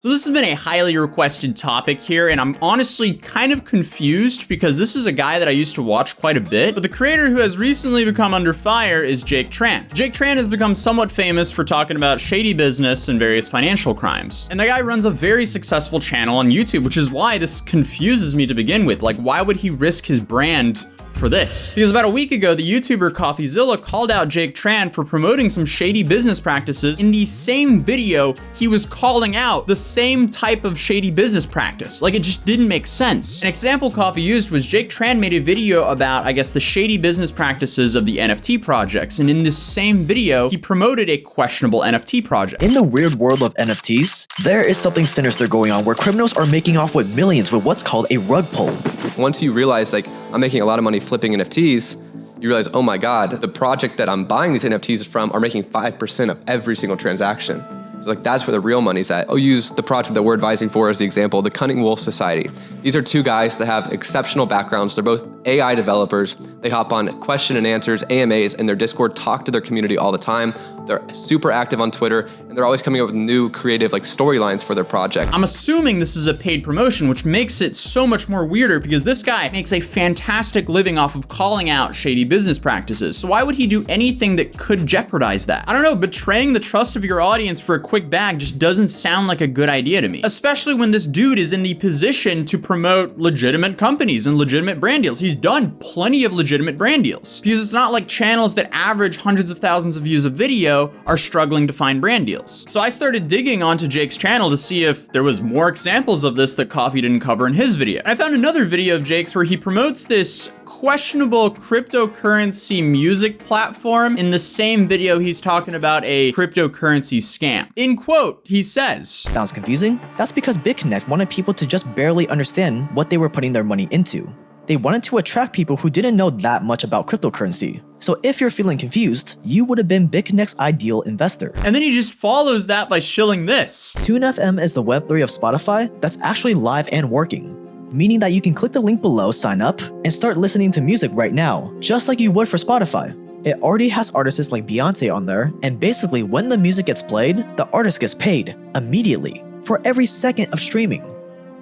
So this has been a highly requested topic here, and I'm honestly kind of confused because this is a guy that I used to watch quite a bit, but the creator who has recently become under fire is Jake Tran. Jake Tran has become somewhat famous for talking about shady business and various financial crimes. And the guy runs a very successful channel on YouTube, which is why this confuses me to begin with. Like, why would he risk his brand for this? Because about a week ago, the YouTuber Coffeezilla called out Jake Tran for promoting some shady business practices. In the same video, he was calling out the same type of shady business practice. Like, it just didn't make sense. An example Coffee used was Jake Tran made a video about, I guess, the shady business practices of the NFT projects. And in this same video, he promoted a questionable NFT project. In the weird world of NFTs, there is something sinister going on where criminals are making off with millions with what's called a rug pull. Once you realize, like, I'm making a lot of money flipping NFTs, you realize, oh my God, the project that I'm buying these NFTs from are making 5% of every single transaction. So like, that's where the real money's at. I'll use the project that we're advising for as the example, the Cunning Wolf Society. These are two guys that have exceptional backgrounds. They're both AI developers. They hop on question and answers, AMAs, in their Discord, talk to their community all the time. They're super active on Twitter, and they're always coming up with new creative like storylines for their project. I'm assuming this is a paid promotion, which makes it so much more weirder because this guy makes a fantastic living off of calling out shady business practices. So why would he do anything that could jeopardize that? I don't know, betraying the trust of your audience for a quick bag just doesn't sound like a good idea to me, especially when this dude is in the position to promote legitimate companies and legitimate brand deals. He's done plenty of legitimate brand deals because it's not like channels that average hundreds of thousands of views a video are struggling to find brand deals. So I started digging onto Jake's channel to see if there was more examples of this that Coffee didn't cover in his video. And I found another video of Jake's where he promotes this questionable cryptocurrency music platform. In the same video, he's talking about a cryptocurrency scam. In quote, he says, "Sounds confusing? That's because BitConnect wanted people to just barely understand what they were putting their money into. They wanted to attract people who didn't know that much about cryptocurrency. So if you're feeling confused, you would have been BitConnect's ideal investor." And then he just follows that by shilling this. Tune FM is the Web3 of Spotify that's actually live and working, meaning that you can click the link below, sign up, and start listening to music right now, just like you would for Spotify. It already has artists like Beyonce on there, and basically when the music gets played, the artist gets paid immediately for every second of streaming.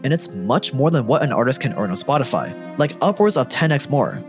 And it's much more than what an artist can earn on Spotify, like upwards of 10x more.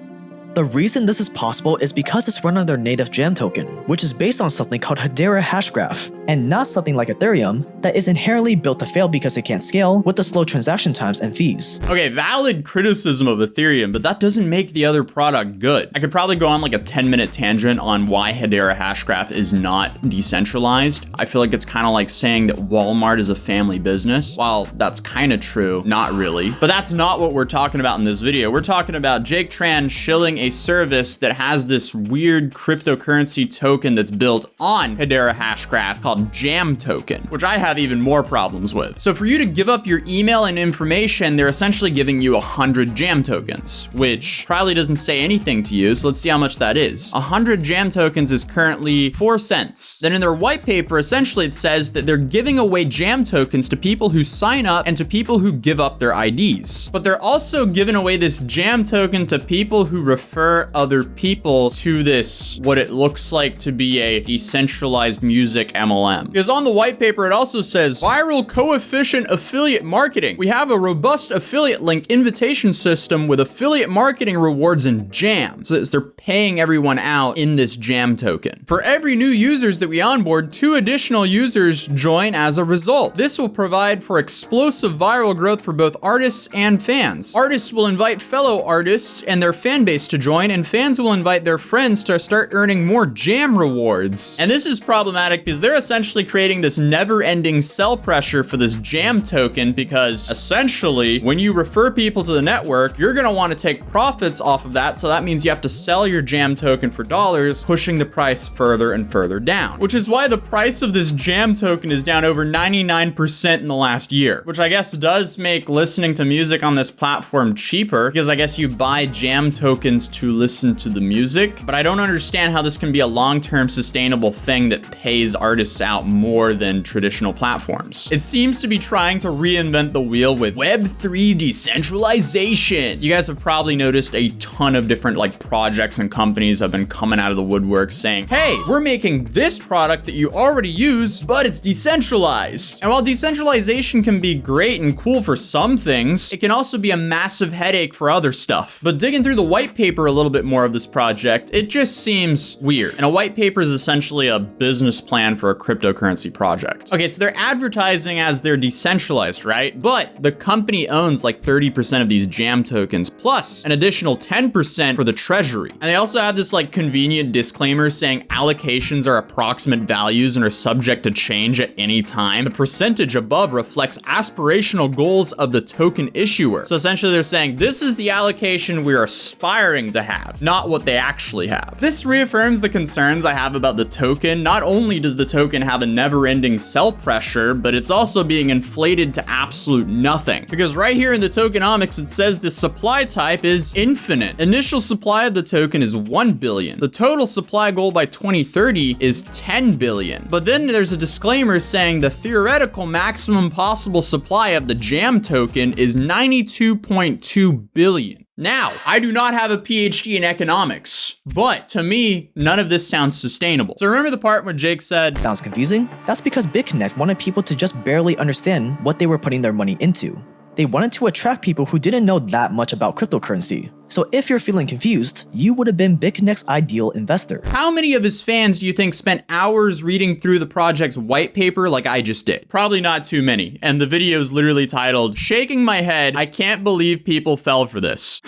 The reason this is possible is because it's run on their native Jam token, which is based on something called Hedera Hashgraph, and not something like Ethereum that is inherently built to fail because it can't scale with the slow transaction times and fees. Okay, valid criticism of Ethereum, but that doesn't make the other product good. I could probably go on like a 10-minute tangent on why Hedera Hashgraph is not decentralized. I feel like it's kind of like saying that Walmart is a family business. While that's kind of true, not really. But that's not what we're talking about in this video. We're talking about Jake Tran shilling a service that has this weird cryptocurrency token that's built on Hedera Hashgraph called Jam token, which I have even more problems with. So for you to give up your email and information, they're essentially giving you 100 Jam tokens, which probably doesn't say anything to you. So let's see how much that is. 100 Jam tokens is currently 4 cents. Then in their white paper, essentially it says that they're giving away Jam tokens to people who sign up and to people who give up their IDs. But they're also giving away this Jam token to people who refer other people to this, what it looks like to be a decentralized music MLM. Because on the white paper, it also says viral coefficient affiliate marketing. We have a robust affiliate link invitation system with affiliate marketing rewards and Jam. So they're paying everyone out in this Jam token. For every new users that we onboard, 2 additional users join as a result. This will provide for explosive viral growth for both artists and fans. Artists will invite fellow artists and their fan base to join, and fans will invite their friends to start earning more Jam rewards. And this is problematic because they're essentially creating this never-ending sell pressure for this Jam token, because essentially when you refer people to the network, you're going to want to take profits off of that. So that means you have to sell your Jam token for dollars, pushing the price further and further down, which is why the price of this Jam token is down over 99% in the last year, which I guess does make listening to music on this platform cheaper, because I guess you buy Jam tokens to listen to the music. But I don't understand how this can be a long-term sustainable thing that pays artists this out more than traditional platforms. It seems to be trying to reinvent the wheel with Web3 decentralization. You guys have probably noticed a ton of different like projects and companies have been coming out of the woodwork saying, hey, we're making this product that you already use, but it's decentralized. And while decentralization can be great and cool for some things, it can also be a massive headache for other stuff. But digging through the white paper a little bit more of this project, it just seems weird. And a white paper is essentially a business plan for a cryptocurrency project. Okay, so they're advertising as they're decentralized, right? But the company owns like 30% of these jam tokens, plus an additional 10% for the treasury. And they also have this like convenient disclaimer saying allocations are approximate values and are subject to change at any time. The percentage above reflects aspirational goals of the token issuer. So essentially they're saying this is the allocation we're aspiring to have, not what they actually have. This reaffirms the concerns I have about the token. Not only does the token have a never-ending sell pressure, but it's also being inflated to absolute nothing. Because right here in the tokenomics, it says the supply type is infinite. Initial supply of the token is 1 billion. The total supply goal by 2030 is 10 billion. But then there's a disclaimer saying the theoretical maximum possible supply of the jam token is 92.2 billion. Now, I do not have a PhD in economics, but to me, none of this sounds sustainable. So remember the part where Jake said, Sounds confusing? That's because BitConnect wanted people to just barely understand what they were putting their money into. They wanted to attract people who didn't know that much about cryptocurrency. So if you're feeling confused, you would have been BitConnect's ideal investor. how many of his fans do you think spent hours reading through the project's white paper like I just did? Probably not too many. And the video is literally titled, Shaking My Head, I Can't Believe People Fell for This.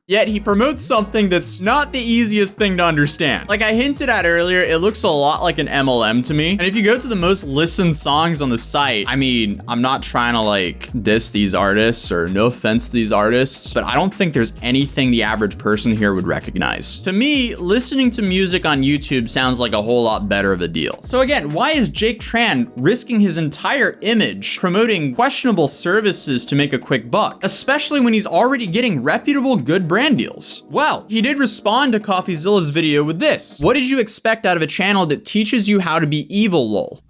Yet he promotes something that's not the easiest thing to understand. Like I hinted at earlier, it looks a lot like an MLM to me. And if you go to the most listened songs on the site, I mean, I'm not trying to like diss these artists or no offense to these artists, but I don't think there's anything the average person here would recognize. To me, listening to music on YouTube sounds like a whole lot better of a deal. So again, why is Jake Tran risking his entire image promoting questionable services to make a quick buck, especially when he's already getting reputable good brand deals? Well, he did respond to Coffeezilla's video with this. What did you expect out of a channel that teaches you how to be evil, lol?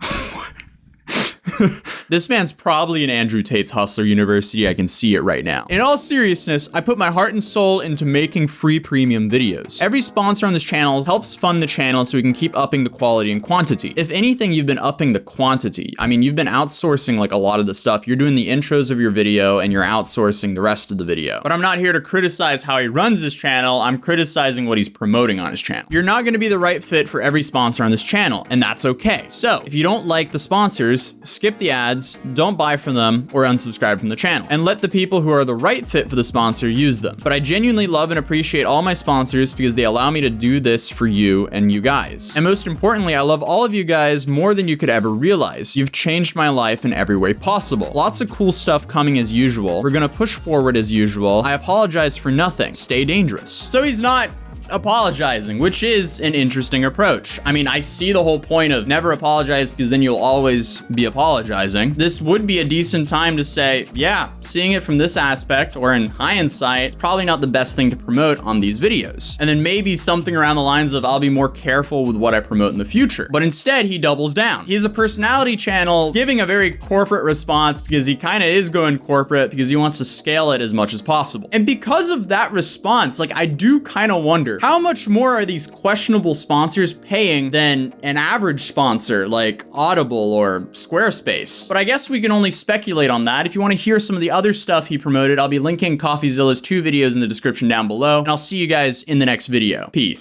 This man's probably in Andrew Tate's Hustler University. I can see it right now. In all seriousness, I put my heart and soul into making free premium videos. Every sponsor on this channel helps fund the channel so we can keep upping the quality and quantity. If anything, you've been upping the quantity. I mean, you've been outsourcing like a lot of the stuff. You're doing the intros of your video and you're outsourcing the rest of the video. But I'm not here to criticize how he runs his channel. I'm criticizing what he's promoting on his channel. You're not going to be the right fit for every sponsor on this channel, and that's okay. So if you don't like the sponsors, skip the ads, don't buy from them, or unsubscribe from the channel, and let the people who are the right fit for the sponsor use them. But I genuinely love and appreciate all my sponsors because they allow me to do this for you and you guys. And most importantly, I love all of you guys more than you could ever realize. You've changed my life in every way possible. Lots of cool stuff coming as usual. We're gonna push forward as usual. I apologize for nothing. Stay dangerous. So he's not apologizing, which is an interesting approach. I mean, I see the whole point of never apologize because then you'll always be apologizing. This would be a decent time to say, yeah, seeing it from this aspect or in hindsight, it's probably not the best thing to promote on these videos. And then maybe something around the lines of I'll be more careful with what I promote in the future. But instead, he doubles down. He has a personality channel giving a very corporate response because he kind of is going corporate because he wants to scale it as much as possible. And because of that response, like I do kind of wonder, how much more are these questionable sponsors paying than an average sponsor like Audible or Squarespace? But I guess we can only speculate on that. If you want to hear some of the other stuff he promoted, I'll be linking Coffeezilla's 2 videos in the description down below, and I'll see you guys in the next video. Peace.